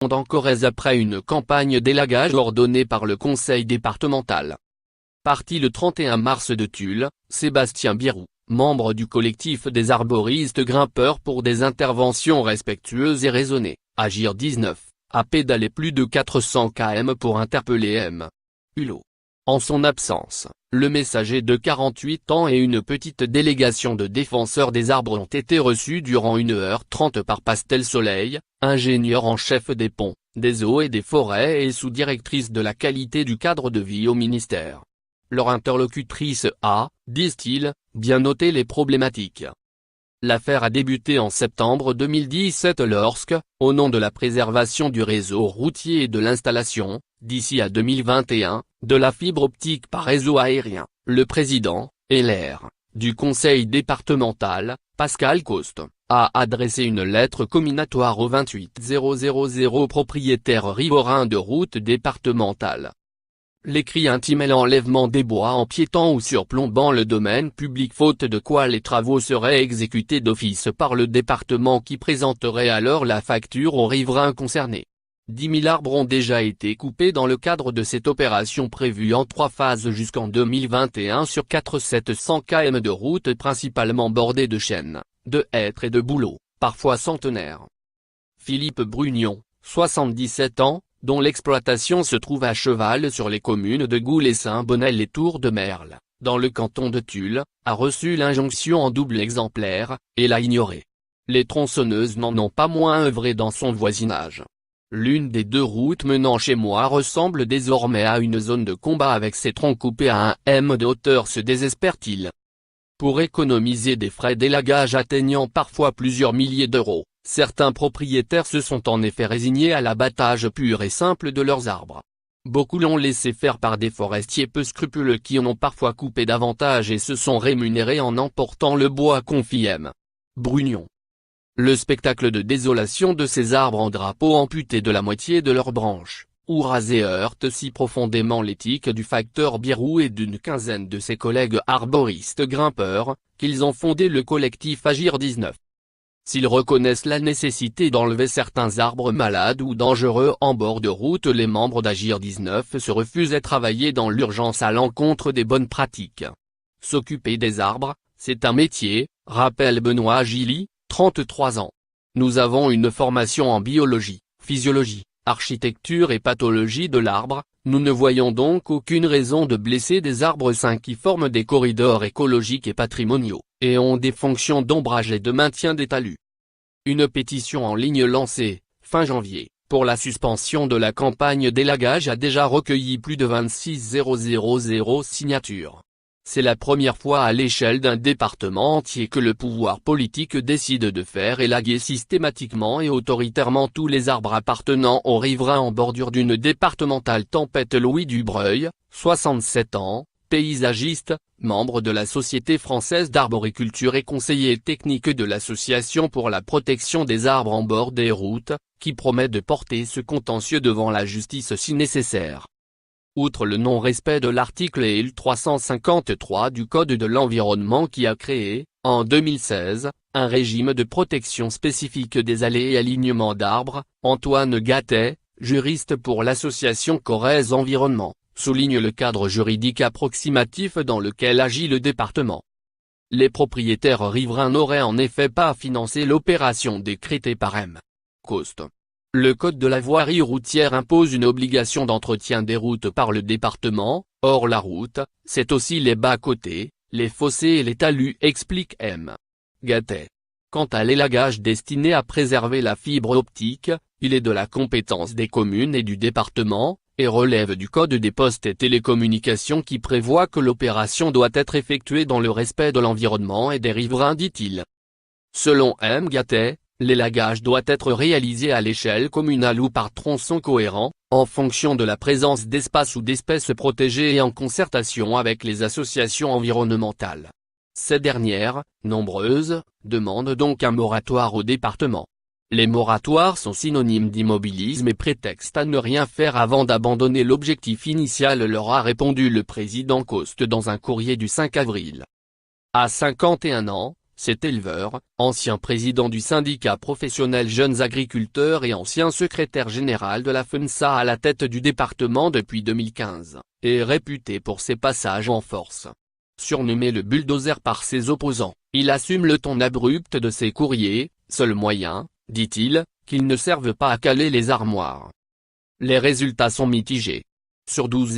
en Corrèze après une campagne d'élagage ordonnée par le conseil départemental. Parti le 31 mars de Tulle, Sébastien Birou, membre du collectif des arboristes grimpeurs pour des interventions respectueuses et raisonnées, Agir 19, a pédalé plus de 400 km pour interpeller M. Hulot. En son absence, le messager de 48 ans et une petite délégation de défenseurs des arbres ont été reçus durant 1h30 par Pastel Soleil, ingénieur en chef des ponts, des eaux et des forêts et sous-directrice de la qualité du cadre de vie au ministère. Leur interlocutrice a, disent-ils, bien noté les problématiques. L'affaire a débuté en septembre 2017 lorsque, au nom de la préservation du réseau routier et de l'installation, d'ici à 2021, de la fibre optique par réseau aérien, le président, LR, du conseil départemental, Pascal Coste, a adressé une lettre comminatoire aux 28 000 propriétaires riverains de routes départementales. L'écrit intimait l'enlèvement des bois empiétant ou surplombant le domaine public faute de quoi les travaux seraient exécutés d'office par le département qui présenterait alors la facture aux riverains concernés. 10 000 arbres ont déjà été coupés dans le cadre de cette opération prévue en 3 phases jusqu'en 2021 sur 700 km de routes principalement bordées de chênes, de hêtres et de bouleaux, parfois centenaires. Philippe Brugnon, 77 ans, dont l'exploitation se trouve à cheval sur les communes de Goul et Saint-Bonnel et Tour de Merle, dans le canton de Tulle, a reçu l'injonction en double exemplaire, et l'a ignorée. Les tronçonneuses n'en ont pas moins œuvré dans son voisinage. L'une des 2 routes menant chez moi ressemble désormais à une zone de combat avec ses troncs coupés à 1 m de hauteur, se désespère-t-il. Pour économiser des frais d'élagage atteignant parfois plusieurs milliers d'euros, certains propriétaires se sont en effet résignés à l'abattage pur et simple de leurs arbres. Beaucoup l'ont laissé faire par des forestiers peu scrupuleux qui en ont parfois coupé davantage et se sont rémunérés en emportant le bois, confie M. Brugnon. Le spectacle de désolation de ces arbres en drapeau amputés de la moitié de leurs branches, ou rasés, heurte si profondément l'éthique du facteur Birou et d'une quinzaine de ses collègues arboristes grimpeurs, qu'ils ont fondé le collectif Agir 19. S'ils reconnaissent la nécessité d'enlever certains arbres malades ou dangereux en bord de route, les membres d'Agir 19 se refusent à travailler dans l'urgence à l'encontre des bonnes pratiques. S'occuper des arbres, c'est un métier, rappelle Benoît Gilly, 33 ans. Nous avons une formation en biologie, physiologie, architecture et pathologie de l'arbre, nous ne voyons donc aucune raison de blesser des arbres sains qui forment des corridors écologiques et patrimoniaux, et ont des fonctions d'ombrage et de maintien des talus. Une pétition en ligne lancée, fin janvier, pour la suspension de la campagne d'élagage a déjà recueilli plus de 26 000 signatures. C'est la première fois à l'échelle d'un département entier que le pouvoir politique décide de faire élaguer systématiquement et autoritairement tous les arbres appartenant aux riverains en bordure d'une départementale. Tempête. Louis Dubreuil, 67 ans, paysagiste, membre de la Société française d'arboriculture et conseiller technique de l'Association pour la protection des arbres en bord des routes, qui promet de porter ce contentieux devant la justice si nécessaire. Outre le non-respect de l'article EL 353 du Code de l'environnement qui a créé, en 2016, un régime de protection spécifique des allées et alignements d'arbres, Antoine Gattet, juriste pour l'association Corrèze Environnement, souligne le cadre juridique approximatif dans lequel agit le département. Les propriétaires riverains n'auraient en effet pas à financer l'opération décrétée par M. Coste. Le Code de la voirie routière impose une obligation d'entretien des routes par le département, or la route, c'est aussi les bas-côtés, les fossés et les talus, explique M. Gattet. Quant à l'élagage destiné à préserver la fibre optique, il est de la compétence des communes et du département, et relève du Code des postes et télécommunications qui prévoit que l'opération doit être effectuée dans le respect de l'environnement et des riverains, dit-il. Selon M. Gattet, l'élagage doit être réalisé à l'échelle communale ou par tronçon cohérent, en fonction de la présence d'espaces ou d'espèces protégées et en concertation avec les associations environnementales. Ces dernières, nombreuses, demandent donc un moratoire au département. Les moratoires sont synonymes d'immobilisme et prétexte à ne rien faire avant d'abandonner l'objectif initial, leur a répondu le président Coste dans un courrier du 5 avril. À 51 ans, Cet éleveur, ancien président du syndicat professionnel Jeunes Agriculteurs et ancien secrétaire général de la FNSA à la tête du département depuis 2015, est réputé pour ses passages en force. Surnommé le bulldozer par ses opposants, il assume le ton abrupt de ses courriers, seul moyen, dit-il, qu'ils ne servent pas à caler les armoires. Les résultats sont mitigés. Sur 12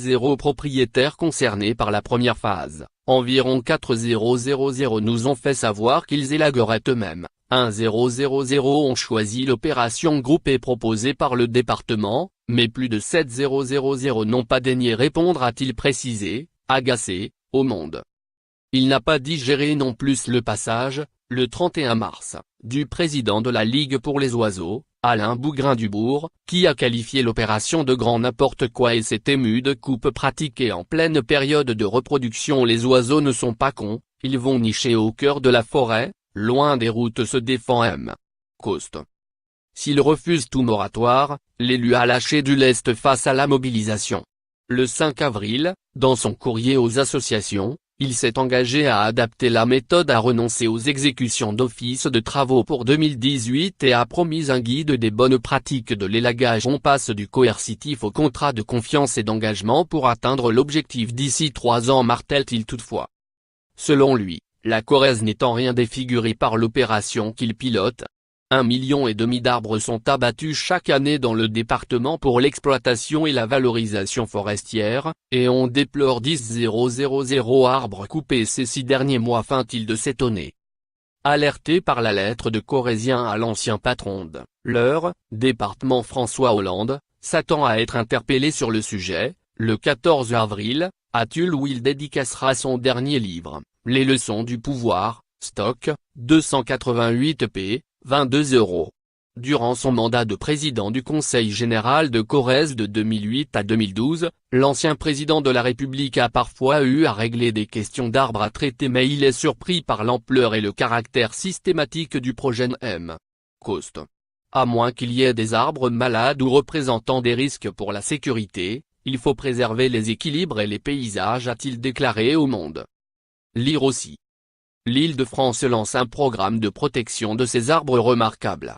000 propriétaires concernés par la première phase, environ 4 000 nous ont fait savoir qu'ils élagueraient eux-mêmes, 1 000 ont choisi l'opération groupée proposée par le département, mais plus de 7 000 n'ont pas daigné répondre, a-t-il précisé, agacé, au Monde. Il n'a pas digéré non plus le passage, le 31 mars, du président de la Ligue pour les oiseaux, Alain Bougrain-Dubourg, qui a qualifié l'opération de grand n'importe quoi et s'est ému de coupes pratiquées en pleine période de reproduction. Les oiseaux ne sont pas cons, ils vont nicher au cœur de la forêt, loin des routes, se défend M. Coste. S'il refuse tout moratoire, l'élu a lâché du lest face à la mobilisation. Le 5 avril, dans son courrier aux associations, il s'est engagé à adapter la méthode, à renoncer aux exécutions d'office de travaux pour 2018 et a promis un guide des bonnes pratiques de l'élagage. On passe du coercitif au contrat de confiance et d'engagement pour atteindre l'objectif d'ici 3 ans, martèle-t-il toutefois. Selon lui, la Corrèze n'est en rien défigurée par l'opération qu'il pilote. 1,5 million d'arbres sont abattus chaque année dans le département pour l'exploitation et la valorisation forestière, et on déplore 10 000 arbres coupés ces 6 derniers mois, fin-t-il de s'étonner. Alerté par la lettre de Corrézien à l'ancien patron de l'Eure, département François Hollande, s'attend à être interpellé sur le sujet, le 14 avril, à Tulle où il dédicacera son dernier livre, Les leçons du pouvoir, stock, 288 p. 22 €. Durant son mandat de président du Conseil général de Corrèze de 2008 à 2012, l'ancien président de la République a parfois eu à régler des questions d'arbres à traiter, mais il est surpris par l'ampleur et le caractère systématique du projet M. Coste. À moins qu'il y ait des arbres malades ou représentant des risques pour la sécurité, il faut préserver les équilibres et les paysages, a-t-il déclaré au Monde. Lire aussi. L'Île-de-France lance un programme de protection de ses arbres remarquables.